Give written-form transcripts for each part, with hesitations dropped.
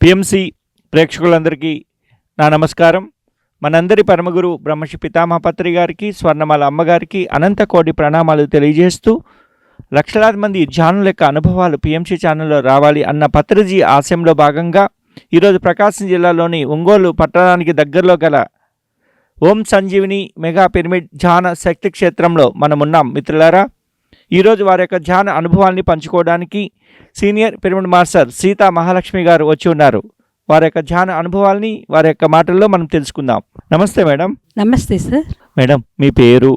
PMC ప్రేక్షకులందరికీ నా నమస్కారం. మనందరి పరమగురు బ్రహ్మశ్రీ పితామహ పత్రి గారికి, స్వర్ణమాల అమ్మగారికి అనంత కోటి ప్రణామాలు తెలియజేస్తూ, లక్షలాది మంది ధ్యానుల యొక్క అనుభవాలు పిఎంసి ఛానల్లో రావాలి అన్న పత్రిజీ ఆశయంలో భాగంగా ఈరోజు ప్రకాశం జిల్లాలోని ఒంగోలు పట్టణానికి దగ్గరలో గల ఓం సంజీవిని మెగా పిరమిడ్ ధ్యాన శక్తి క్షేత్రంలో మనమున్నాం. మిత్రులారా, ఈరోజు వారి యొక్క ధ్యాన అనుభవాల్ని పంచుకోవడానికి senior pyramid master Sita Mahalakshmi గారు వచ్చి ఉన్నారు. వారి యొక్క ధ్యాన అనుభవాల్ని వారి యొక్క మాటల్లో మనం తెలుసుకుందాం. నమస్తే మేడం. నమస్తే సార్. మేడం, మీ పేరు,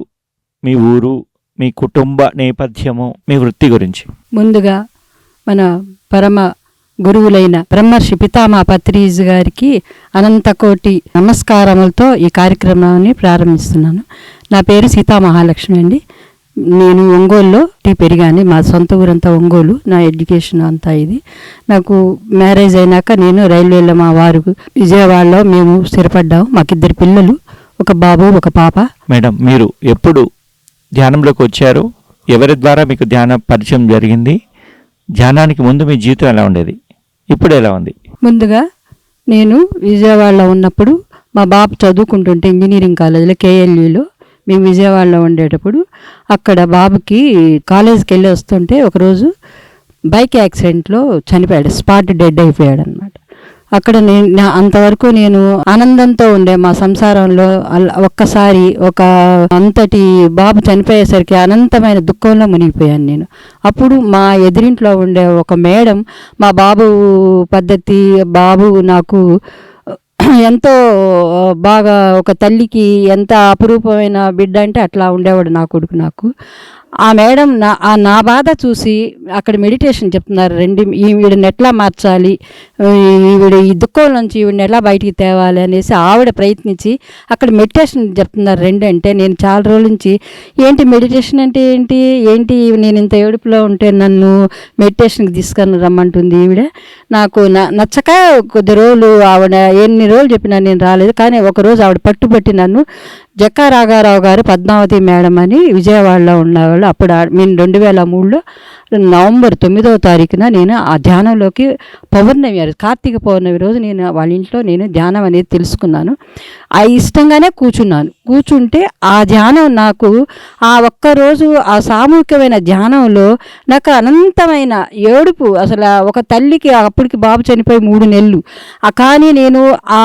మీ ఊరు, మీ కుటుంబ నేపథ్యము, మీ వృత్తి గురించి. ముందుగా మన పరమ గురువులైన బ్రహ్మర్షి పితామహ పత్రిజీ గారికి అనంతకోటి నమస్కారములతో ఈ కార్యక్రమాన్ని ప్రారంభిస్తున్నాను. నా పేరు సీతా మహాలక్ష్మి అండి. నేను ఒంగోలులో పెరిగాను. మా సొంత ఊరంతా ఒంగోలు. నా ఎడ్యుకేషన్ అంతా ఇది. నాకు మ్యారేజ్ అయినాక నేను రైల్వేలో మా వారు విజయవాడలో మేము స్థిరపడ్డాము. మాకిద్దరు పిల్లలు, ఒక బాబు ఒక పాప. మేడం, మీరు ఎప్పుడు ధ్యానంలోకి వచ్చారు? ఎవరి ద్వారా మీకు ధ్యాన పరిచయం జరిగింది? ధ్యానానికి ముందు మీ జీవితం ఎలా ఉండేది, ఇప్పుడు ఎలా ఉంది? ముందుగా నేను విజయవాడలో ఉన్నప్పుడు మా బాబు చదువుకుంటుంటే ఇంజనీరింగ్ కాలేజీలో కేఎల్యూలో మేము విజయవాడలో ఉండేటప్పుడు అక్కడ బాబుకి కాలేజీకి వెళ్ళి వస్తుంటే ఒకరోజు బైక్ యాక్సిడెంట్లో చనిపోయాడు. స్పాట్ డెడ్ అయిపోయాడు అనమాట. అక్కడ అంతవరకు నేను ఆనందంతో ఉండే మా సంసారంలో ఒక్కసారి ఒక అంతటి బాబు చనిపోయేసరికి అనంతమైన దుఃఖంలో మునిగిపోయాను నేను. అప్పుడు మా ఎదురింట్లో ఉండే ఒక మేడం మా బాబు పద్ధతి, బాబు నాకు ఎంతో బాగా, ఒక తల్లికి ఎంత అపురూపమైన బిడ్డ అంటే అట్లా ఉండేవాడు నా కొడుకు నాకు. ఆ మేడం నా బాధ చూసి అక్కడ మెడిటేషన్ చెప్తున్నారు. ఈవిడని ఎట్లా మార్చాలి, ఈ దుఃఖం నుంచి ఈవిడని ఎలా బయటికి తేవాలి అనేసి ఆవిడ ప్రయత్నించి అక్కడ మెడిటేషన్ చెప్తున్నారు. అంటే నేను చాలా రోజుల నుంచి ఏంటి మెడిటేషన్ అంటే ఏంటి నేను ఇంత ఏడుపులో ఉంటే నన్ను మెడిటేషన్కి తీసుకొని రమ్మంటుంది ఈవిడ. నాకు నచ్చక కొద్ది రోజులు ఆవిడ ఎన్ని రోజులు చెప్పినా నేను రాలేదు. కానీ ఒకరోజు ఆవిడ పట్టుబట్టి నన్ను జక్కా రాఘారావు గారు, పద్మావతి మేడం అని విజయవాడలో ఉన్నవాళ్ళు. అప్పుడు నేను 2003లో నవంబర్ 9వ తారీఖున నేను ఆ ధ్యానంలోకి పౌర్ణమి, కార్తీక పౌర్ణమి రోజు నేను వాళ్ళ ఇంట్లో నేను ధ్యానం అనేది తెలుసుకున్నాను. ఆ ఇష్టంగానే కూర్చుంటే ఆ ధ్యానం నాకు ఆ ఒక్కరోజు ఆ సామూహికమైన ధ్యానంలో నాకు అనంతమైన ఏడుపు. అసలు ఒక తల్లికి అప్పటికి బాబు చనిపోయి 3 నెలలు. కానీ నేను ఆ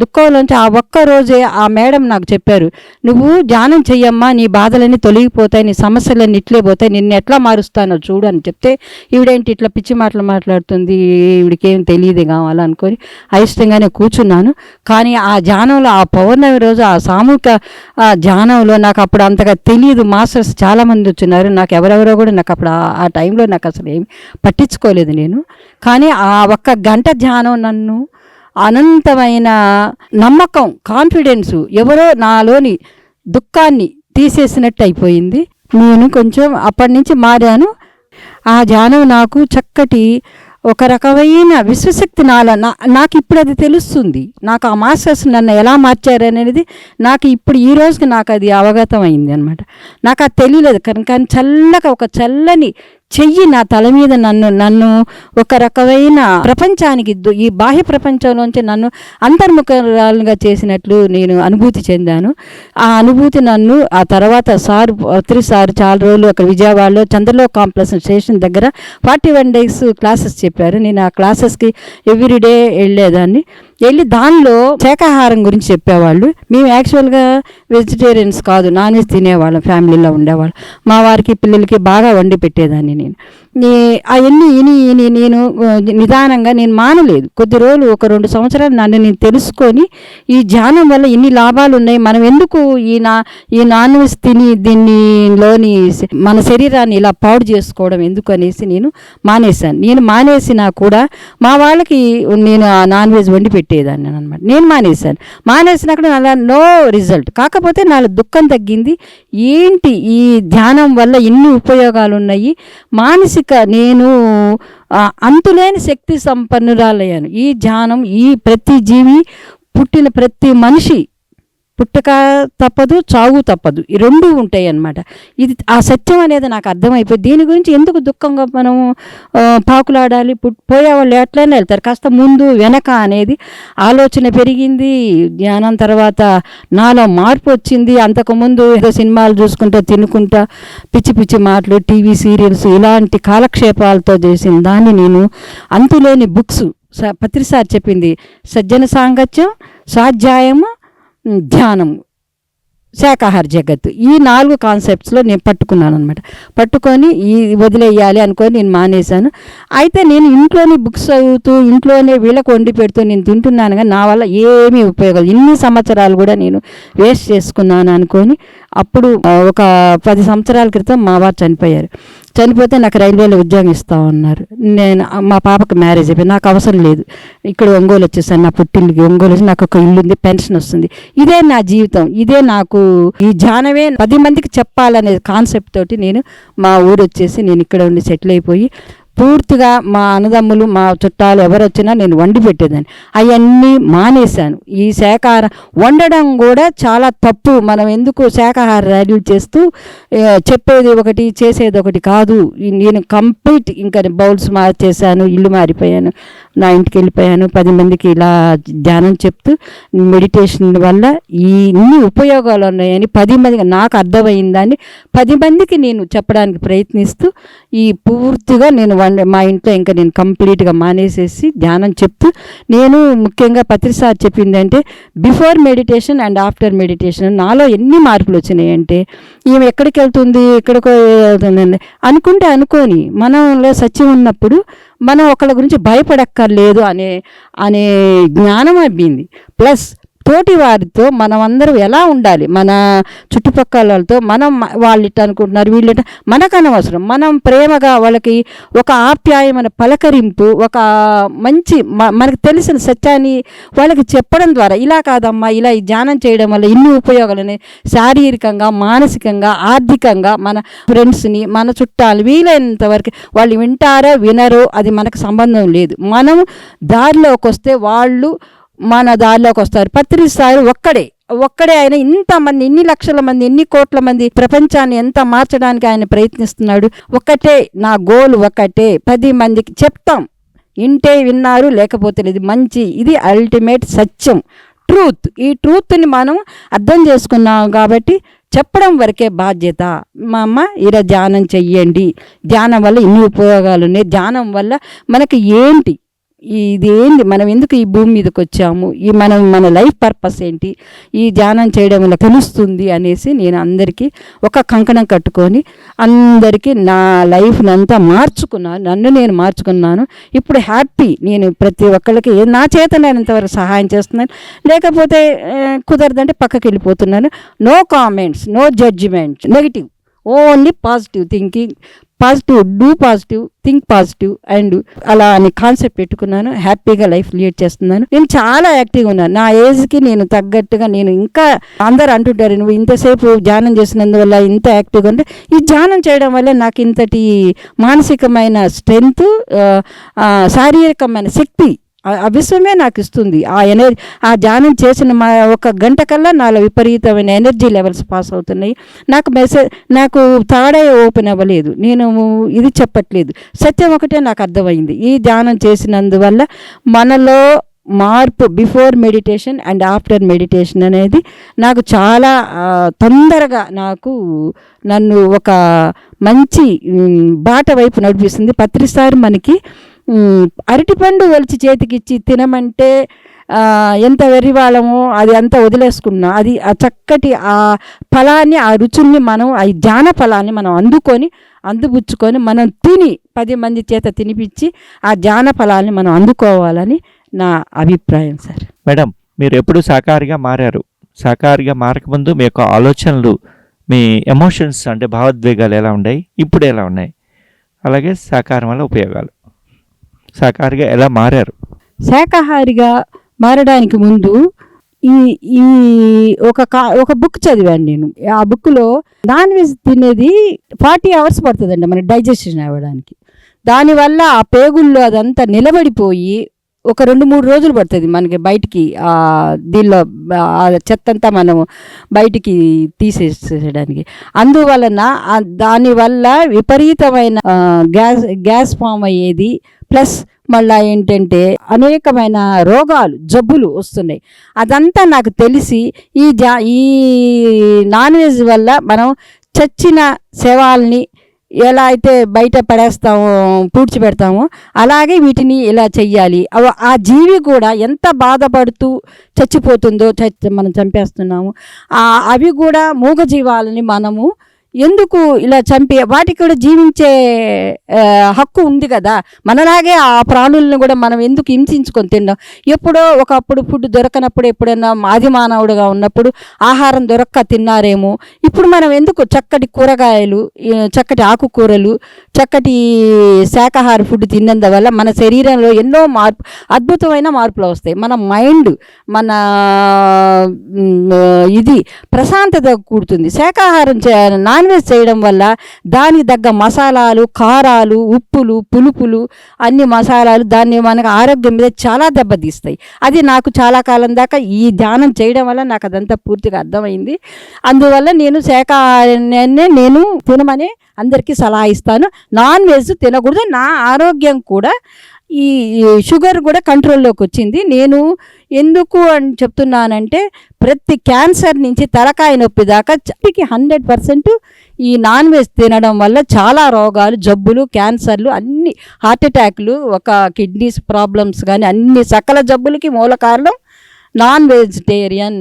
దుఃఖంలోంచి ఆ ఒక్కరోజే ఆ మేడం నాకు చెప్పారు, నువ్వు ధ్యానం చెయ్యమ్మా, నీ బాధలన్నీ తొలగిపోతాయి, నీ సమస్యలన్నీ ఇట్లే పోతాయి, నిన్ను ఎట్లా మారుస్తానో చూడు అని చెప్తే, ఈవిడేంటి ఇట్లా పిచ్చి మాటలు మాట్లాడుతుంది, ఈవిడికి ఏం తెలియదు కావాలనుకొని అయిష్టంగానే కూర్చున్నాను. కానీ ఆ ధ్యానంలో ఆ పౌర్ణమి రోజు ఆ సామూహిక ధ్యానంలో నాకు అప్పుడు అంతగా తెలియదు. మాస్టర్స్ చాలామంది వచ్చినారు, నాకు ఎవరెవరో కూడా నాకు అప్పుడు ఆ టైంలో నాకు అసలు ఏమి పట్టించుకోలేదు నేను. కానీ ఆ ఒక్క గంట ధ్యానం నన్ను అనంతమైన నమ్మకం, కాన్ఫిడెన్సు, ఎవరో నాలోని దుఃఖాన్ని తీసేసినట్టు అయిపోయింది. నేను కొంచెం అప్పటి నుంచి మారాను. ఆ ధ్యానం నాకు చక్కటి ఒక రకమైన విశ్వశక్తి నాకు ఇప్పుడు అది తెలుస్తుంది. నాకు ఆ మాస్టర్స్ నన్ను ఎలా మార్చారనేది నాకు ఇప్పుడు ఈ రోజుకి నాకు అది అవగతం అయింది అనమాట. నాకు అది తెలియలేదు. కానీ చల్లగా ఒక చల్లని చెయ్యి నా తల మీద నన్ను ఒక రకమైన ప్రపంచానికి, ఈ బాహ్య ప్రపంచంలోంచి నన్ను అంతర్ముఖరాలుగా చేసినట్లు నేను అనుభూతి చెందాను. ఆ అనుభూతి నన్ను ఆ తర్వాత పత్రి సార్ చాలా రోజులు అక్కడ విజయవాడలో చంద్రలోక్ కాంప్లెక్స్ స్టేషన్ దగ్గర 41 days క్లాసెస్ చెప్పారు. నేను ఆ క్లాసెస్కి ఎవ్రీడే వెళ్ళేదాన్ని. వెళ్ళి దానిలో శాకాహారం గురించి చెప్పేవాళ్ళు. మేము యాక్చువల్గా వెజిటేరియన్స్ కాదు, నాన్ వెజ్ తినేవాళ్ళం, ఫ్యామిలీలో ఉండేవాళ్ళం. మా వారికి పిల్లలకి బాగా వండి పెట్టేదాన్ని నేను. అవన్నీ ఇని నేను నిదానంగా నేను మానలేదు. కొద్ది రోజులు, ఒక 2 సంవత్సరాలు నన్ను నేను తెలుసుకొని ఈ ధ్యానం వల్ల ఇన్ని లాభాలు ఉన్నాయి, మనం ఎందుకు ఈ నాన్ వెజ్ తిని దీనిలోని మన శరీరాన్ని ఇలా పాడు చేసుకోవడం ఎందుకు అనేసి నేను మానేశాను. నేను మానేసినా కూడా మా వాళ్ళకి నేను ఆ నాన్ వెజ్ వండి పెట్టేదాన్ని అనమాట. నేను మానేసినక్కడ అలా నో రిజల్ట్. కాకపోతే నా దుఃఖం తగ్గింది. ఏంటి ఈ ధ్యానం వల్ల ఇన్ని ఉపయోగాలు ఉన్నాయి, మానసిక నేను అంతులేని శక్తి సంపన్నురాలయ్యాను. ఈ ధ్యానం, ఈ ప్రతి జీవి, పుట్టిన ప్రతి మనిషి పుట్టక తప్పదు, చావు తప్పదు, ఈ రెండు ఉంటాయి అన్నమాట. ఇది ఆ సత్యం అనేది నాకు అర్థమైపోయి దీని గురించి ఎందుకు దుఃఖంగా మనం పాకులాడాలి. పోయేవాళ్ళు ఎట్లయినా వెళ్తారు, కాస్త ముందు వెనక అనేది ఆలోచన పెరిగింది. జ్ఞానం తర్వాత నాలో మార్పు వచ్చింది. అంతకుముందు ఏదో సినిమాలు చూసుకుంటా తినుకుంటా పిచ్చి పిచ్చి మాటలు, టీవీ సీరియల్స్ ఇలాంటి కాలక్షేపాలతో చేసిన దాన్ని నేను అంతులేని బుక్స్, పత్రిసారి చెప్పింది సజ్జన సాంగత్యం, స్వాధ్యాయము, ధ్యానం, శాకాహార జగత్తు, ఈ 4 కాన్సెప్ట్స్లో నేను పట్టుకున్నాను అనమాట. పట్టుకొని ఈ వదిలేయాలి అనుకొని నేను మానేశాను. అయితే నేను ఇంట్లోనే బుక్స్ చదువుతూ ఇంట్లోనే వీళ్ళకు వండి పెడుతూ నేను తింటున్నాను, కానీ నా వల్ల ఏమీ ఉపయోగం, ఇన్ని సంవత్సరాలు కూడా నేను వేస్ట్ చేసుకున్నాను అనుకొని అప్పుడు ఒక 10 సంవత్సరాల క్రితం మా వారు చనిపోయారు. చనిపోతే నాకు రైల్వేలో ఉద్యోగం ఇస్తా ఉన్నారు. నేను మా పాపకి మ్యారేజ్ అయిపోయింది, నాకు అవసరం లేదు, ఇక్కడ ఒంగోలు వచ్చేసాను, నా పుట్టిల్లుకి ఒంగోలు వచ్చి నాకు ఒక ఇల్లు ఉంది, పెన్షన్ వస్తుంది, ఇదే నా జీవితం, ఇదే నాకు ఈ ధ్యానమే 10 మందికి చెప్పాలనే కాన్సెప్ట్ తోటి నేను మా ఊరు వచ్చేసి నేను ఇక్కడ ఉండి సెటిల్ అయిపోయి పూర్తిగా మా అన్నదమ్ములు మా చుట్టాలు ఎవరు వచ్చినా నేను వండి పెట్టేదాన్ని. అవన్నీ మానేశాను. ఈ శాకాహారం వండడం కూడా చాలా తప్పు. మనం ఎందుకు శాకాహార ర్యాలీలు చేస్తూ చెప్పేది ఒకటి చేసేది ఒకటి కాదు. నేను కంప్లీట్ ఇంకా బౌల్స్ మార్చేశాను, ఇల్లు మారిపోయాను, నా ఇంటికి వెళ్ళిపోయాను. 10 మందికి ఇలా ధ్యానం చెప్తూ మెడిటేషన్ వల్ల ఇన్ని ఉపయోగాలు ఉన్నాయని 10 మందికి నాకు అర్థమైందని 10 మందికి నేను చెప్పడానికి ప్రయత్నిస్తూ ఈ పూర్తిగా నేను మా ఇంట్లో ఇంకా నేను కంప్లీట్గా మానేసేసి ధ్యానం చెప్తూ నేను ముఖ్యంగా పత్రిసారి చెప్పిందంటే before meditation and after meditation నాలో ఎన్ని మార్పులు వచ్చినాయి అంటే ఈమె ఎక్కడికి వెళ్తుంది ఎక్కడికో వెళ్తుందండి అనుకొని మనలో సత్యం ఉన్నప్పుడు మనం ఒకళ్ళ గురించి భయపడక్కర్లేదు అనే జ్ఞానం అబ్బింది. ప్లస్ తోటి వారితో మనం అందరం ఎలా ఉండాలి, మన చుట్టుపక్కల వాళ్ళతో మనం వాళ్ళు ఇట్లా అనుకుంటున్నారు వీళ్ళు ఇట్లా మనకు అనవసరం, మనం ప్రేమగా వాళ్ళకి ఒక ఆప్యాయమైన పలకరింపు, ఒక మంచి మనకు తెలిసిన సత్యాన్ని వాళ్ళకి చెప్పడం ద్వారా ఇలా కాదమ్మా ఇలా ఈ ధ్యానం చేయడం వల్ల ఇన్ని ఉపయోగాలని శారీరకంగా, మానసికంగా, ఆర్థికంగా మన ఫ్రెండ్స్ని, మన చుట్టాలు వీలైనంత వరకు వాళ్ళు వింటారో వినరో అది మనకు సంబంధం లేదు. మనం దారిలోకి వస్తే వాళ్ళు మన దారిలోకి వస్తారు. పత్రిసారి ఒక్కడే ఆయన ఇంతమంది, ఇన్ని లక్షల మంది, ఇన్ని కోట్ల మంది ప్రపంచాన్ని ఎంత మార్చడానికి ఆయన ప్రయత్నిస్తున్నాడు. ఒకటే నా గోల్, ఒకటే 10 మందికి చెప్తాం, ఇంటే విన్నారు లేకపోతే లేదు, మంచి ఇది అల్టిమేట్ సత్యం, ట్రూత్. ఈ ట్రూత్ని మనం అర్థం చేసుకున్నాం కాబట్టి చెప్పడం వరకే బాధ్యత. మా అమ్మ ఇలా ధ్యానం చెయ్యండి, ధ్యానం వల్ల ఇన్ని ఉపయోగాలు ఉన్నాయి, ధ్యానం వల్ల మనకి ఏంటి, ఇదేంటి, మనం ఎందుకు ఈ భూమి మీదకి వచ్చాము, మన లైఫ్ పర్పస్ ఏంటి, ఈ ధ్యానం చేయడం వల్ల తెలుస్తుంది అనేసి నేను అందరికీ ఒక కంకణం కట్టుకొని అందరికీ నా లైఫ్ని అంతా మార్చుకున్నాను, నన్ను నేను మార్చుకున్నాను. ఇప్పుడు హ్యాపీ. నేను ప్రతి ఒక్కళ్ళకి నా చేతనైనంతవరకు సహాయం చేస్తున్నాను, లేకపోతే కుదరదంటే పక్కకి వెళ్ళిపోతున్నాను. No comments, no judgement, negative, only positive thinking, positive, do positive, think positive and అలా అని కాన్సెప్ట్ పెట్టుకున్నాను. హ్యాపీగా లైఫ్ లీడ్ చేస్తున్నాను. నేను చాలా యాక్టివ్గా ఉన్నాను. నా ఏజ్కి నేను తగ్గట్టుగా నేను ఇంకా అందరు అంటుంటారు నువ్వు ఇంతసేపు ధ్యానం చేసినందువల్ల ఇంత యాక్టివ్గా ఉంటే ఈ ధ్యానం చేయడం వల్ల నాకు ఇంతటి మానసికమైన స్ట్రెంగ్త్, శారీరకమైన శక్తి ఆ విశ్వమే నాకు ఇస్తుంది. ఆ ధ్యానం చేసిన ఒక గంట కల్లా నాలో విపరీతమైన ఎనర్జీ లెవెల్స్ పాస్ అవుతున్నాయి. నాకు థర్డ్ ఐ ఓపెన్ అవ్వలేదు, నేను ఇది చెప్పట్లేదు, సత్యం ఒకటే నాకు అర్థమైంది. ఈ ధ్యానం చేసినందువల్ల మనలో మార్పు before meditation and after meditation అనేది నాకు చాలా తొందరగా నన్ను ఒక మంచి బాట వైపు నడిపిస్తుంది. పత్రిసారి మనకి అరటిపండు ఒలిచి చేతికిచ్చి తినమంటే ఎంత వెర్రివాళ్ళమో అది అంతా వదిలేసుకున్నాం. అది ఆ చక్కటి ఆ ఫలాన్ని, ఆ రుచుల్ని మనం, ఆ ధ్యాన ఫలాన్ని మనం అందుపుచ్చుకొని మనం తిని 10 మంది చేత తినిపించి ఆ ధ్యాన ఫలాన్ని మనం అందుకోవాలని నా అభిప్రాయం సార్. మేడం, మీరు ఎప్పుడు శాకాహారిగా మారారు? శాకాహారిగా మారకముందు మీ యొక్క ఆలోచనలు, మీ ఎమోషన్స్ అంటే భావోద్వేగాలు ఎలా ఉన్నాయి, ఇప్పుడు ఎలా ఉన్నాయి? అలాగే శాకాహారం వల్ల ఉపయోగాలు, శాకాహారిగా ఎలా మారారు? శాకాహారిగా మారడానికి ముందు ఈ ఒక బుక్ చదివాను నేను. ఆ బుక్లో నాన్ వెజ్ తినేది 40 hours పడుతుందండి మనకి డైజెషన్ అవ్వడానికి. దానివల్ల ఆ పేగుల్లో అదంతా నిలబడిపోయి ఒక 2-3 రోజులు పడుతుంది మనకి బయటికి దీనిలో ఆ చెత్త అంతా మనం బయటికి తీసేసేయడానికి. అందువలన దానివల్ల విపరీతమైన గ్యాస్ ఫామ్ అయ్యేది, ప్లస్ మళ్ళీ ఏంటంటే అనేకమైన రోగాలు జబ్బులు వస్తున్నాయి. అదంతా నాకు తెలిసి ఈ నాన్ వెజ్ వల్ల మనం చచ్చిన శవాల్ని ఎలా అయితే బయట పడేస్తామో పూడ్చిపెడతామో అలాగే వీటిని ఇలా చెయ్యాలి. ఆ జీవి కూడా ఎంత బాధపడుతూ చచ్చిపోతుందో, మనం చంపేస్తున్నాము. అవి కూడా మూగజీవాలని మనము ఎందుకు ఇలా చంపి, వాటికి కూడా జీవించే హక్కు ఉంది కదా. మనలాగే ఆ ప్రాణులను కూడా మనం ఎందుకు హింసించుకొని తిన్నాం? ఎప్పుడో ఒకప్పుడు ఫుడ్ దొరకనప్పుడు, ఎప్పుడైనా ఆది మానవుడిగా ఉన్నప్పుడు ఆహారం దొరక్క తిన్నారేమో. ఇప్పుడు మనం ఎందుకు చక్కటి కూరగాయలు, చక్కటి ఆకుకూరలు, చక్కటి శాకాహార ఫుడ్ తిన్నందువల్ల మన శరీరంలో ఎన్నో అద్భుతమైన మార్పులు వస్తాయి. మన మైండ్, మన ఇది ప్రశాంతత కూడుతుంది. శాకాహారం నాన్ వెజ్ చేయడం వల్ల దానికి తగ్గ మసాలాలు, కారాలు, ఉప్పులు, పులుపులు, అన్ని మసాలాలు దాన్ని మనకు ఆరోగ్యం మీద చాలా దెబ్బతీస్తాయి. అది నాకు చాలా కాలం దాకా ఈ ధ్యానం చేయడం వల్ల నాకు అదంతా పూర్తిగా అర్థమైంది. అందువల్ల నేను శాకాహారాన్ని నేను తినమని అందరికీ సలహా ఇస్తాను. నాన్ వెజ్ తినకూడదు. నా ఆరోగ్యం కూడా ఈ షుగర్ కూడా కంట్రోల్లోకి వచ్చింది. నేను ఎందుకు అని చెప్తున్నానంటే ప్రతి క్యాన్సర్ నుంచి తలకాయ నొప్పి దాకా 100% ఈ నాన్ వెజ్ తినడం వల్ల చాలా రోగాలు, జబ్బులు, క్యాన్సర్లు, అన్ని హార్ట్ అటాక్లు, ఒక కిడ్నీస్ ప్రాబ్లమ్స్ కానీ అన్ని సకల జబ్బులకి మూల కారణం నాన్ వెజిటేరియన్.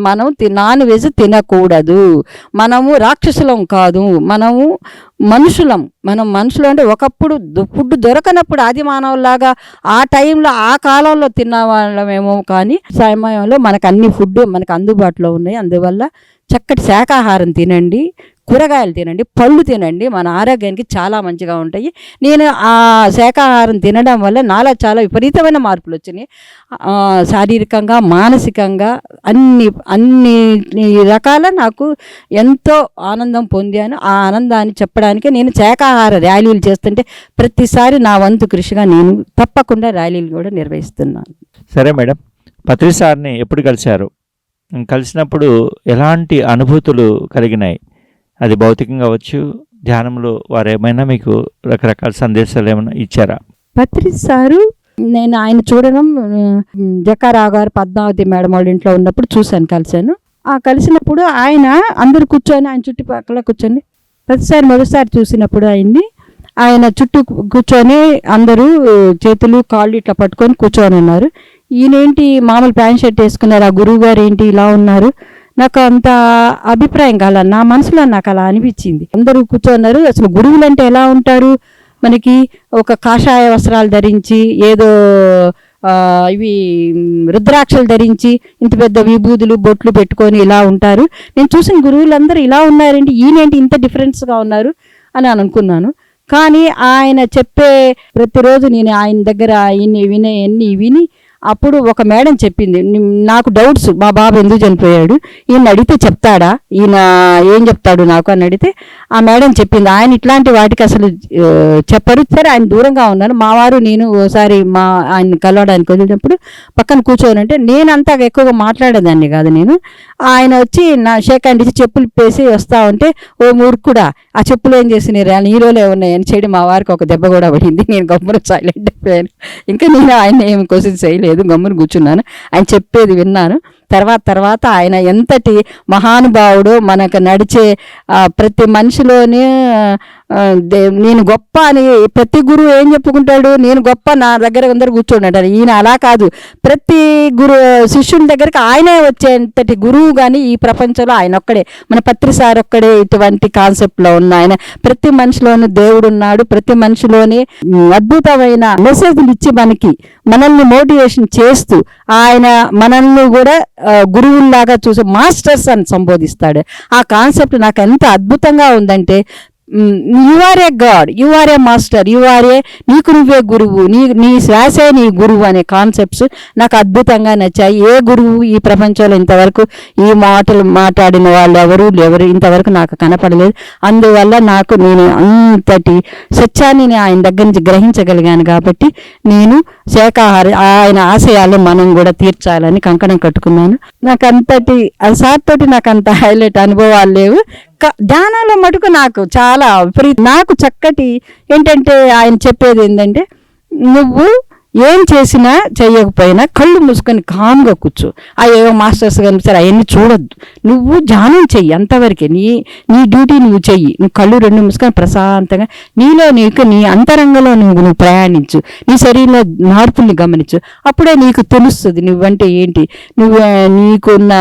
మనం నాన్ వెజ్ తినకూడదు. మనము రాక్షసులం కాదు, మనము మనుషులం. మనం మనుషులు అంటే ఒకప్పుడు ఫుడ్ దొరకనప్పుడు ఆది మానవులాగా ఆ టైంలో ఆ కాలంలో తిన్న వాళ్ళమేమో, కానీ సమయంలో మనకు అన్ని ఫుడ్ మనకు అందుబాటులో ఉన్నాయి. అందువల్ల చక్కటి శాకాహారం తినండి, కూరగాయలు తినండి, పళ్ళు తినండి, మన ఆరోగ్యానికి చాలా మంచిగా ఉంటాయి. నేను ఆ శాకాహారం తినడం వల్ల నాలో చాలా విపరీతమైన మార్పులు వచ్చినాయి. శారీరకంగా, మానసికంగా అన్ని రకాల నాకు ఎంతో ఆనందం పొందాను. ఆ ఆనందాన్ని చెప్పడానికి నేను శాకాహార ర్యాలీలు చేస్తుంటే ప్రతిసారి నా వంతు కృషిగా నేను తప్పకుండా ర్యాలీలు కూడా నిర్వహిస్తున్నాను. సరే మేడం, పత్రి సార్ని ఎప్పుడు కలిశారు? కలిసినప్పుడు ఎలాంటి అనుభూతులు కలిగినాయి? అది భౌతికంగా అవ్వచ్చు, ధ్యానంలో వారు ఏమైనా మీకు రకరకాల సందేశాలు ఏమైనా ఇచ్చారా? పత్రి సారు నేను ఆయన చూడడం జకారావు గారు పద్మావతి మేడం వాళ్ళ ఇంట్లో ఉన్నప్పుడు చూశాను, కలిశాను. కలిసినప్పుడు ఆయన అందరు కూర్చొని ఆయన చుట్టుపక్కల కూర్చొని మొదటిసారి చూసినప్పుడు ఆయన చుట్టూ కూర్చొని అందరూ చేతులు కాళ్ళు ఇట్లా పట్టుకొని కూర్చొని ఉన్నారు. ఈయనేంటి మామూలు ప్యాంట్ షర్ట్ వేసుకున్నారు, ఆ గురువు గారు ఏంటి ఇలా ఉన్నారు? నాకు అంత అభిప్రాయం కాల, నా మనసులో నాకు అలా అనిపించింది. అందరూ కూర్చోన్నారు. అసలు గురువులు అంటే ఎలా ఉంటారు? మనకి ఒక కాషాయ వస్త్రాలు ధరించి, ఏదో ఇవి రుద్రాక్షలు ధరించి, ఇంత పెద్ద విభూదులు బొట్లు పెట్టుకొని ఇలా ఉంటారు. నేను చూసిన గురువులందరూ ఇలా ఉన్నారంటే ఈయనేంటి ఇంత డిఫరెన్స్గా ఉన్నారు అని అనుకున్నాను. కానీ ఆయన చెప్పే ప్రతిరోజు నేను ఆయన దగ్గర ఎన్ని విని అప్పుడు ఒక మేడం చెప్పింది, నాకు డౌట్స్, మా బాబు ఎందుకు చనిపోయాడు, ఈయన అడిగితే చెప్తాడా, ఈయన ఏం చెప్తాడు నాకు అని అడిగితే ఆ మేడం చెప్పింది, ఆయన ఇట్లాంటి వాటికి అసలు చెప్పరు. సరే ఆయన దూరంగా ఉన్నాను. మా వారు నేను ఓసారి ఆయన కలవడానికి వదిలినప్పుడు పక్కన కూర్చోనంటే నేను అంతా ఎక్కువగా మాట్లాడేదాన్ని కాదు. నేను ఆయన వచ్చి నా షేక్ హ్యాండ్ ఇచ్చి చెప్పులు పేసి వస్తా ఉంటే, ఓ మూర్ఖుడా, ఆ చెప్పులు ఏం చేసి నీరోలే ఉన్నాయని చేయడం మా వారికి ఒక దెబ్బ కూడా పడింది. నేను గమ్మున సైలెంట్ అయిపోయాను. ఇంకా నేను ఆయన ఏమి క్వశ్చన్ చేయలేదు, గమ్మున కూర్చున్నాను. ఆయన చెప్పేది విన్నాను. తర్వాత ఆయన ఎంతటి మహానుభావుడు, మనకు నడిచే ప్రతి మనిషిలోనే నేను గొప్ప అని ప్రతి గురువు ఏం చెప్పుకుంటాడు, నేను గొప్ప, నా దగ్గర అందరు కూర్చోండి. ఈయన అలా కాదు, ప్రతి శిష్యుల దగ్గరికి ఆయనే వచ్చేంతటి గురువు కానీ ఈ ప్రపంచంలో ఆయన ఒక్కడే, మన పత్రి సార్ ఒక్కడే ఇటువంటి కాన్సెప్ట్లో ఉన్న ఆయన. ప్రతి మనిషిలోనూ దేవుడు ఉన్నాడు, ప్రతి మనిషిలోని అద్భుతమైన మెసేజ్లు ఇచ్చి మనల్ని మోటివేషన్ చేస్తూ ఆయన మనల్ని కూడా గురువుల్లాగా చూసి మాస్టర్స్ అని సంబోధిస్తాడు. ఆ కాన్సెప్ట్ నాకు ఎంత అద్భుతంగా ఉందంటే you are a god, you are a master, you are a, నీకు నువ్వే గురువు, నీ శ్వాసే నీ గురువు అనే కాన్సెప్ట్స్ నాకు అద్భుతంగా నచ్చాయి. ఏ గురువు ఈ ప్రపంచంలో ఇంతవరకు ఈ మాటలు మాట్లాడిన వాళ్ళు ఎవరు ఇంతవరకు నాకు కనపడలేదు. అందువల్ల నాకు నేను అంతటి సత్యాన్ని ఆయన దగ్గర నుంచి గ్రహించగలిగాను. కాబట్టి నేను శాఖాహారి, ఆయన ఆశయాలు మనం కూడా తీర్చాలని కంకణం కట్టుకున్నాను. నాకు అంతటి సార్ తోటి నాకు అంత హైలైట్ అనుభవాలు లేవు. ధ్యానాల మటుకు నాకు చాలా నాకు చక్కటి ఏంటంటే ఆయన చెప్పేది ఏంటంటే, నువ్వు ఏం చేసినా చేయకపోయినా కళ్ళు మూసుకొని కామ్గా కూర్చో. ఏవో మాస్టర్స్ కనిపిస్తారు అవన్నీ చూడొద్దు, నువ్వు ధ్యానం చెయ్యి, అంతవరకే నీ డ్యూటీ నువ్వు చెయ్యి. నువ్వు కళ్ళు రెండు మూసుకొని ప్రశాంతంగా నీలో నీ అంతరంగంలో నువ్వు ప్రయాణించు, నీ శరీరంలో మార్పుల్ని గమనించు. అప్పుడే నీకు తెలుస్తుంది నువ్వంటే ఏంటి, నీకున్న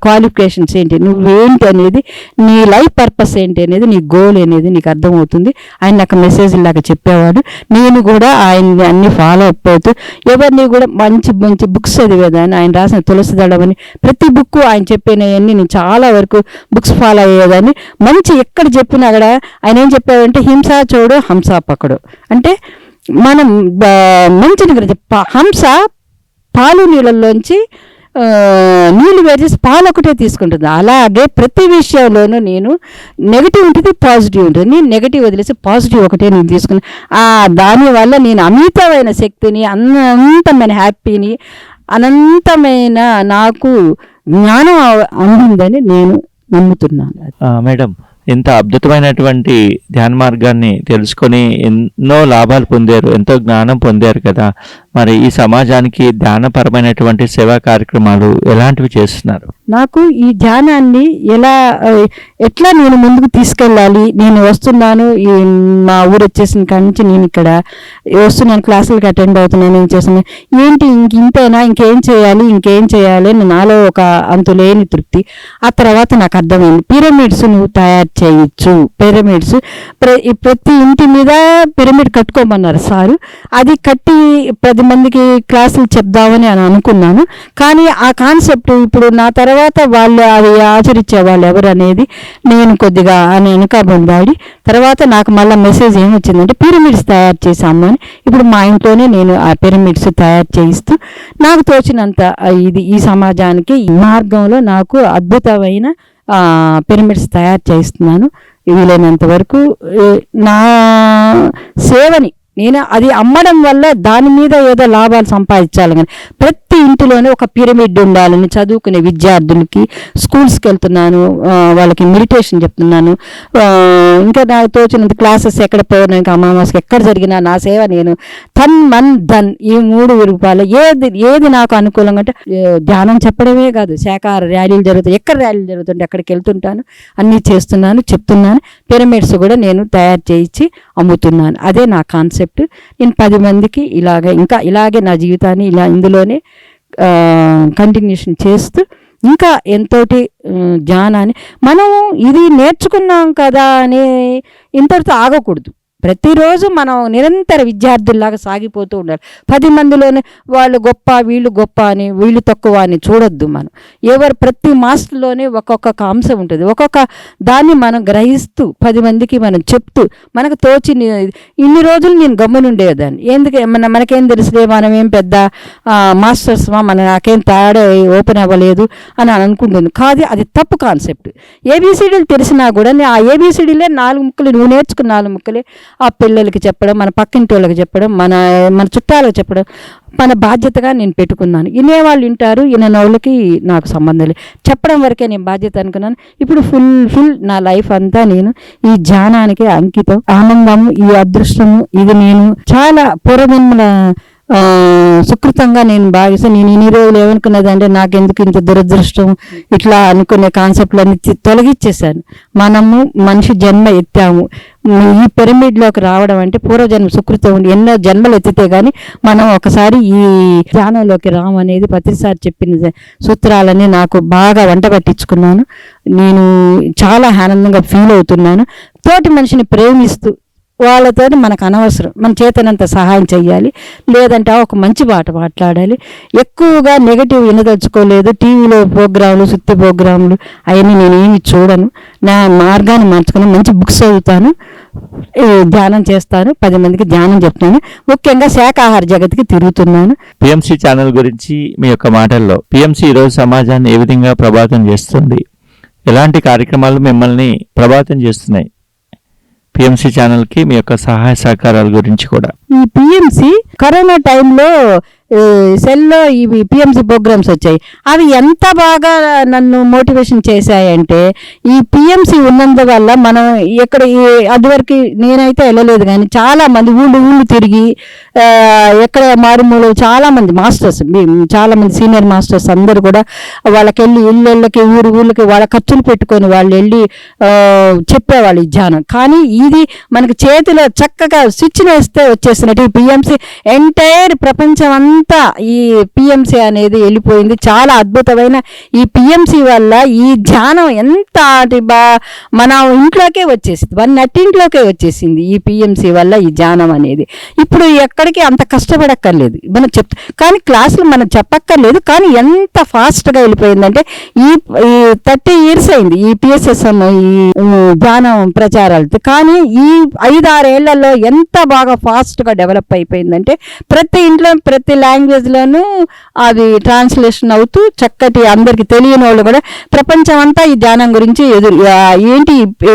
క్వాలిఫికేషన్స్ ఏంటి, నువ్వేంటి అనేది, నీ లైఫ్ పర్పస్ ఏంటి అనేది, నీ గోల్ అనేది నీకు అర్థమవుతుంది. ఆయన నాకు మెసేజ్ లాగా చెప్పేవాడు. నేను కూడా ఆయన అన్ని ఫాలో అప్ అవుతూ ఎవరిని కూడా మంచి మంచి బుక్స్ చదివేదాన్ని. ఆయన రాసిన తులసి దళం అని ప్రతి బుక్ ఆయన చెప్పినవన్నీ నేను చాలా వరకు బుక్స్ ఫాలో అయ్యేదాన్ని. మంచి ఎక్కడ చెప్పినా అక్కడ ఆయన ఏం చెప్పాడంటే, హింస చూడు హంస పకడు అంటే, మనం మంచిని గురించి హంస పాలు నీళ్ళల్లోంచి నీళ్ళు వేసేసి పాలు ఒకటే తీసుకుంటుంది. అలాగే ప్రతి విషయంలోనూ నేను నెగిటివ్ ఉంటుంది, పాజిటివ్ ఉంటుంది. నేను నెగిటివ్ వదిలేసి పాజిటివ్ ఒకటే నేను తీసుకుని దానివల్ల నేను అమితమైన శక్తిని, అనంతమైన హ్యాపీని, అనంతమైన నాకు జ్ఞానం అందిందని నేను నమ్ముతున్నాను. మేడం, ఇంత అద్భుతమైనటువంటి ధ్యాన మార్గాన్ని తెలుసుకొని ఎన్నో లాభాలు పొందారు, ఎంతో జ్ఞానం పొందారు కదా. మరి ఈ సమాజానికి ధ్యానపరమైనటువంటి సేవా కార్యక్రమాలు ఎలాంటివి చేస్తున్నారు? నాకు ఈ ధ్యానాన్ని ఎట్లా నేను ముందుకు తీసుకెళ్ళాలి, నేను వస్తున్నాను, మా ఊరు వచ్చేసిన కాడి నుంచి నేను ఇక్కడ వస్తున్నాను, క్లాసులకి అటెండ్ అవుతున్నాను, ఏం చేస్తున్నాను, ఏంటి ఇంతేనా, ఇంకేం చేయాలి నాలో ఒక అంతులేని తృప్తి. ఆ తర్వాత నాకు అర్థమైంది, పిరమిడ్స్ నువ్వు తయారు చేయొచ్చు. పిరమిడ్స్ ప్రతి ఇంటి మీద పిరమిడ్ కట్టుకోమన్నారు సారు. అది కట్టి 10 మందికి క్లాసులు చెప్దామని అని అనుకున్నాను. కానీ ఆ కాన్సెప్ట్ ఇప్పుడు నా తర్వాత వాళ్ళు అవి ఆచరించే వాళ్ళు ఎవరు అనేది నేను కొద్దిగా వెనకబడి, తర్వాత నాకు మళ్ళీ మెసేజ్ ఏమొచ్చిందంటే పిరమిడ్స్ తయారు చేసాము అని. ఇప్పుడు మా ఇంట్లోనే నేను ఆ పిరమిడ్స్ తయారు చేయిస్తూ నాకు తోచినంత ఈ సమాజానికి ఈ మార్గంలో నాకు అద్భుతమైన పిరమిడ్స్ తయారు చేస్తున్నాను. వీలైనంత వరకు నా సేవని నేను అది అమ్మడం వల్ల దాని మీద ఏదో లాభాలు సంపాదించాలి, కానీ ప్రతి ఇంటిలోనే ఒక పిరమిడ్ ఉండాలని చదువుకునే విద్యార్థులకి స్కూల్స్కి వెళ్తున్నాను, వాళ్ళకి మెడిటేషన్ చెప్తున్నాను. ఇంకా నాకు తోచినంత క్లాసెస్ ఎక్కడ పౌర్ణమికి అమావాస్యకి ఎక్కడ జరిగినా నా సేవ నేను ధన్ ఈ 3 రూపాయలు ఏది నాకు అనుకూలంగా అంటే, ధ్యానం చెప్పడమే కాదు, శాఖాహార ర్యాలీలు జరుగుతాయి, ఎక్కడ ర్యాలీలు జరుగుతుంటే అక్కడికి వెళ్తుంటాను, అన్నీ చేస్తున్నాను, చెప్తున్నాను. పిరమిడ్స్ కూడా నేను తయారు చేయించి అమ్ముతున్నాను. అదే నా కాన్సెప్ట్. నేను 10 మందికి ఇలాగే నా జీవితాన్ని ఇందులోనే కంటిన్యూషన్ చేస్తూ ఇంకా ఎంతోటి జ్ఞానాన్ని మనం ఇది నేర్చుకున్నాం కదా అని ఇంతటితో ఆగకూడదు. ప్రతిరోజు మనం నిరంతర విద్యార్థుల్లాగా సాగిపోతూ ఉండాలి. 10 మందిలోనే వాళ్ళు గొప్ప, వీళ్ళు గొప్ప అని, వీళ్ళు తక్కువ అని చూడొద్దు. మనం ప్రతి మాస్టర్లోనే ఒక్కొక్క అంశం ఉంటుంది. ఒక్కొక్క దాన్ని మనం గ్రహిస్తూ 10 మందికి మనం చెప్తూ మనకు తోచి ఇన్ని రోజులు నేను గమ్మునుండేదాన్ని. మనకేం తెలుసులే, మనం ఏం పెద్ద మాస్టర్స్, నాకేం తేడా ఓపెన్ అవ్వలేదు అని అనుకుంటుంది. కాదు, అది తప్పు కాన్సెప్ట్. ఏబిసిడీలు తెలిసినా కూడా ఆ ఏబిసిడీలే 4 ముక్కలు, నువ్వు నేర్చుకున్న 4 ముక్కలే ఆ పిల్లలకి చెప్పడం, మన పక్కింటి వాళ్ళకి చెప్పడం, మన చుట్టాలకు చెప్పడం మన బాధ్యతగా నేను పెట్టుకున్నాను. వినేవాళ్ళు వింటారు, వినని వాళ్ళకి నాకు సంబంధం లేదు. చెప్పడం వరకే నేను బాధ్యత అనుకున్నాను. ఇప్పుడు ఫుల్ నా లైఫ్ అంతా నేను ఈ ధ్యానానికి అంకితం. ఆనందము, ఈ అదృష్టము, ఇది నేను చాలా పూర్వజన్మల సుకృతంగా నేను భావిస్తాను. నేను ఇన్ని రోజులు ఏమనుకున్నదంటే, నాకెందుకు ఇంత దురదృష్టం ఇట్లా అనుకునే కాన్సెప్ట్లన్నీ తొలగిచ్చేసాను. మనము మనిషి జన్మ ఎత్తాము, ఈ పిరమిడ్లోకి రావడం అంటే పూర్వజన్మ సుకృతం ఉండి ఎన్నో జన్మలు ఎత్తితే కానీ మనం ఒకసారి ఈ ధ్యానంలోకి రాము అనేది ప్రతిసారి చెప్పిన సూత్రాలని నాకు బాగా వంట పట్టించుకున్నాను. నేను చాలా ఆనందంగా ఫీల్ అవుతున్నాను. తోటి మనిషిని ప్రేమిస్తూ వాళ్ళతో మనకు అనవసరం. మన చేతనంత సహాయం చెయ్యాలి, లేదంటే ఒక మంచి మాట మాట్లాడాలి. ఎక్కువగా నెగటివ్ వినదలుచుకోలేదు. టీవీలో ప్రోగ్రాములు, సుత్తి ప్రోగ్రాములు అవన్నీ నేనేమి చూడను. నా మార్గాన్ని మార్చుకుని మంచి బుక్స్ చదువుతాను, ధ్యానం చేస్తాను, 10 మందికి ధ్యానం చెప్తాను. ముఖ్యంగా శాకాహార జగత్కి తిరుగుతున్నాను. పిఎంసి ఛానల్ గురించి మీ యొక్క మాటల్లో, పిఎంసి ఈరోజు సమాజాన్ని ఏ విధంగా ప్రభావితం చేస్తుంది, ఎలాంటి కార్యక్రమాలు మిమ్మల్ని ప్రభావితం చేస్తున్నాయి, పిఎంసి ఛానల్కి మీ యొక్క సహాయ సహకారాల గురించి కూడా. ఈ పిఎంసి కరోనా టైంలో సెల్లో ఇవి పిఎంసి ప్రోగ్రామ్స్ వచ్చాయి. అవి ఎంత బాగా నన్ను మోటివేషన్ చేశాయంటే, ఈ పిఎంసి ఉన్నందువల్ల మనం ఎక్కడ అదివరకు నేనైతే వెళ్ళలేదు, కానీ చాలామంది ఊళ్ళు తిరిగి ఎక్కడ మారుమూల చాలామంది మాస్టర్స్, చాలామంది సీనియర్ మాస్టర్స్ అందరూ కూడా వాళ్ళకి వెళ్ళి ఇళ్ళకి ఊళ్ళకి వాళ్ళ ఖర్చులు పెట్టుకొని వాళ్ళు వెళ్ళి చెప్పేవాళ్ళు ఈ ధ్యానం. కానీ ఇది మనకి చేతిలో చక్కగా స్విచ్ వేస్తే వచ్చేసినట్టు ఈ పిఎంసి ఎంటైర్ ప్రపంచం అంతా ఈ పిఎంసి అనేది వెళ్ళిపోయింది. చాలా అద్భుతమైన ఈ పిఎంసి వల్ల ఈ ధ్యానం ఎంత మన ఇంట్లోకే వచ్చేసింది, మన నట్టింట్లోకే వచ్చేసింది ఈ పిఎంసి వల్ల ఈ ధ్యానం అనేది. ఇప్పుడు ఎక్కడికి అంత కష్టపడక్కర్లేదు, మనం కానీ క్లాసులు మనం చెప్పక్కర్లేదు. కానీ ఎంత ఫాస్ట్గా వెళ్ళిపోయిందంటే ఈ 30 years అయింది ఈ పిఎస్ఎస్ఎం ఈ ధ్యానం ప్రచారాలతో. కానీ ఈ 5-6 ఏళ్లలో ఎంత బాగా ఫాస్ట్గా డెవలప్ అయిపోయిందంటే ప్రతి ఇంట్లో ప్రతి లాంగ్వేజ్లోనూ అది ట్రాన్స్లేషన్ అవుతూ చక్కటి అందరికి తెలియని వాళ్ళు కూడా ప్రపంచం అంతా ఈ ధ్యానం గురించి ఏంటి,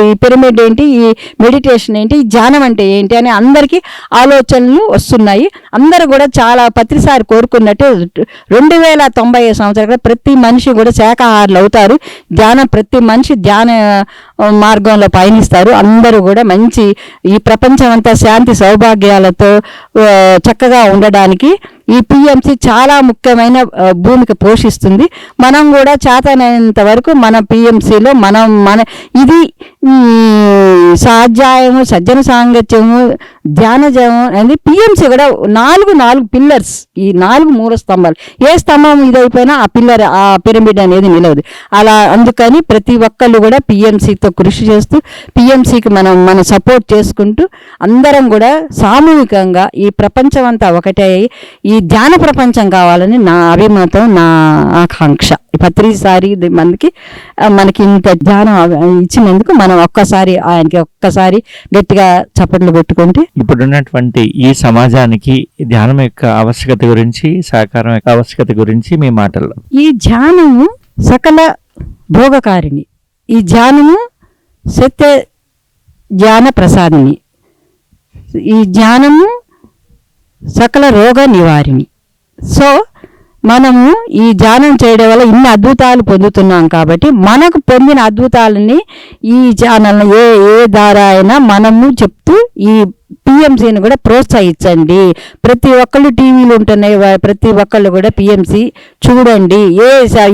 ఈ పిరమిడ్ ఏంటి, ఈ మెడిటేషన్ ఏంటి, ఈ ధ్యానం అంటే ఏంటి అని అందరికీ ఆలోచనలు వస్తున్నాయి. అందరూ కూడా చాలా ప్రతిసారి కోరుకున్నట్టు 2090 సంవత్సరాలు ప్రతి మనిషి కూడా శాకాహారులు అవుతారు. ధ్యానం ప్రతి మనిషి ధ్యాన మార్గంలో పయనిస్తారు. అందరూ కూడా మంచి ఈ ప్రపంచం అంతా శాంతి సౌభాగ్యాలతో చక్కగా ఉండడానికి ఈ పిఎంసి చాలా ముఖ్యమైన భూమిక పోషిస్తుంది. మనం కూడా చేతనైనంత వరకు మన పిఎంసిలో మన ఇది స్వాధ్యాయము, సజ్జన సాంగత్యము, ధ్యానజము అనేది పిఎంసి కూడా 4 పిల్లర్స్, ఈ 4 మూల స్తంభాలు. ఏ స్తంభం ఇదైపోయినా ఆ పిల్లర్, ఆ పిరమిడ్ అనేది నిలవదు. అలా అందుకని ప్రతి ఒక్కళ్ళు కూడా పిఎంసితో కృషి చేస్తూ పిఎంసికి మనం సపోర్ట్ చేసుకుంటూ అందరం కూడా సామూహికంగా ఈ ప్రపంచం అంతా ఒకటే ఈ ధ్యాన ప్రపంచం కావాలని నా అభిమతం, నా ఆకాంక్ష. ప్రతిసారి మనకి ఇంత ధ్యానం ఇచ్చినందుకు మనం ఒక్కసారి గట్టిగా చప్పట్లు కొట్టుకుంటే. ఇప్పుడున్నటువంటి ఈ సమాజానికి ధ్యానం యొక్క ఆవశ్యకత గురించి, సహకారం యొక్క ఆవశ్యకత గురించి మీ మాటల్లో. ఈ ధ్యానము సకల భోగకారిణి, ఈ ధ్యానము సత్య జ్ఞాన ప్రసాదిని, ఈ ధ్యానము సకల రోగ నివారిణి. సో మనము ఈ ధ్యానం చేయడం వల్ల ఇన్ని అద్భుతాలు పొందుతున్నాం. కాబట్టి మనకు పొందిన అద్భుతాలని ఈ ఛానల్ని ఏ ద్వారా అయినా మనము చెప్తూ ఈ పిఎంసిని కూడా ప్రోత్సహించండి. ప్రతి ఒక్కళ్ళు టీవీలు ఉంటున్నాయి, ప్రతి ఒక్కళ్ళు కూడా పిఎంసి చూడండి.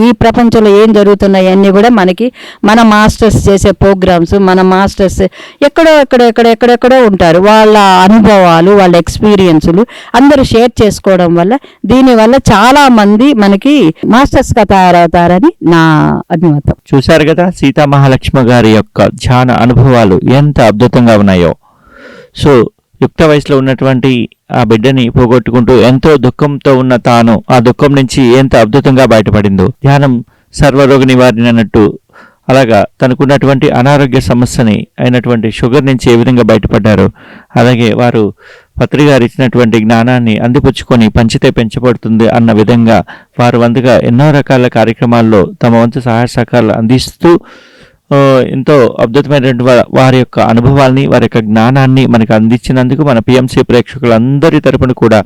ఈ ప్రపంచంలో ఏం జరుగుతున్నాయి అన్నీ కూడా మన మాస్టర్స్ చేసే ప్రోగ్రామ్స్, మన మాస్టర్స్ ఎక్కడెక్కడో ఉంటారు. వాళ్ళ అనుభవాలు, వాళ్ళ ఎక్స్పీరియన్సులు అందరూ షేర్ చేసుకోవడం వల్ల దీనివల్ల చాలా మంది మనకి మాస్టర్స్గా తయారవుతారని నా అభిమతం. చూశారు కదా సీతా మహాలక్ష్మి గారి యొక్క ధ్యాన అనుభవాలు ఎంత అద్భుతంగా ఉన్నాయో. సో యుక్త వయసులో ఉన్నటువంటి ఆ బిడ్డని పోగొట్టుకుంటూ ఎంతో దుఃఖంతో ఉన్న తాను ఆ దుఃఖం నుంచి ఎంత అద్భుతంగా బయటపడిందో. ధ్యానం సర్వరోగ నివారణ అన్నట్టు అలాగా తనకున్నటువంటి అనారోగ్య సమస్యని అయినటువంటి షుగర్ నుంచి ఏ విధంగా బయటపడ్డారో, అలాగే వారు పత్రి గారు ఇచ్చినటువంటి జ్ఞానాన్ని అందిపుచ్చుకొని పంచితే పెంచబడుతుంది అన్న విధంగా వారు వంతుగా ఎన్నో రకాల కార్యక్రమాల్లో తమ వంతు సహాయ సహకారాలు అందిస్తూ ఎంతో అద్భుతమైనటువంటి వారి యొక్క అనుభవాల్ని, వారి యొక్క జ్ఞానాన్ని మనకు అందించినందుకు మన పిఎంసి ప్రేక్షకులందరి తరపున కూడా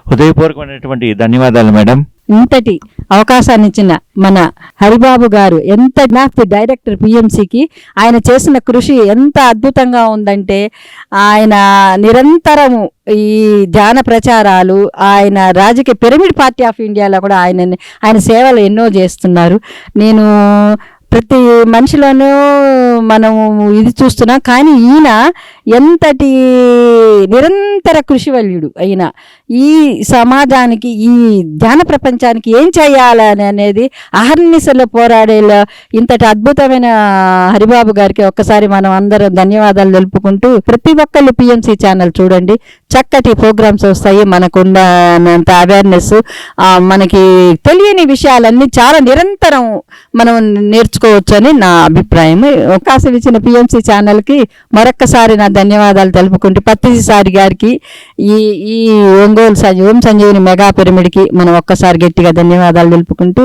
హృదయపూర్వకమైనటువంటి ధన్యవాదాలు మేడం. ఇంతటి అవకాశాన్ని ఇచ్చిన మన హరిబాబు గారు, ఎంత డైరెక్టర్ పిఎంసికి ఆయన చేసిన కృషి ఎంత అద్భుతంగా ఉందంటే, ఆయన నిరంతరము ఈ ధ్యాన ప్రచారాలు, ఆయన రాజకీయ పిరమిడ్ పార్టీ ఆఫ్ ఇండియాలో కూడా ఆయన సేవలు ఎన్నో చేస్తున్నారు. నేను ప్రతి మనిషిలోనూ మనం ఇది చూస్తున్నాం. కానీ ఈయన ఎంతటి నిరంతర కృషివల్యుడు అయిన ఈ సమాజానికి, ఈ ధ్యాన ప్రపంచానికి ఏం చేయాలని అనేది అహర్నిశలో పోరాడేలా ఇంతటి అద్భుతమైన హరిబాబు గారికి ఒక్కసారి మనం అందరం ధన్యవాదాలు తెలుపుకుంటూ, ప్రతి ఒక్కళ్ళు పిఎంసి ఛానల్ చూడండి, చక్కటి ప్రోగ్రామ్స్ వస్తాయి. మనకున్నంత అవేర్నెస్, మనకి తెలియని విషయాలన్నీ చాలా నిరంతరం మనం నేర్చుకోవచ్చు అని నా అభిప్రాయం. అవకాశం ఇచ్చిన పిఎంసి ఛానల్కి మరొక్కసారి నా ధన్యవాదాలు తెలుపుకుంటూ, పత్తిసారి గారికి, ఈ ఒంగోలు ఓం సంజీవిని మెగా పిరమిడ్కి మనం ఒక్కసారి గట్టిగా ధన్యవాదాలు తెలుపుకుంటూ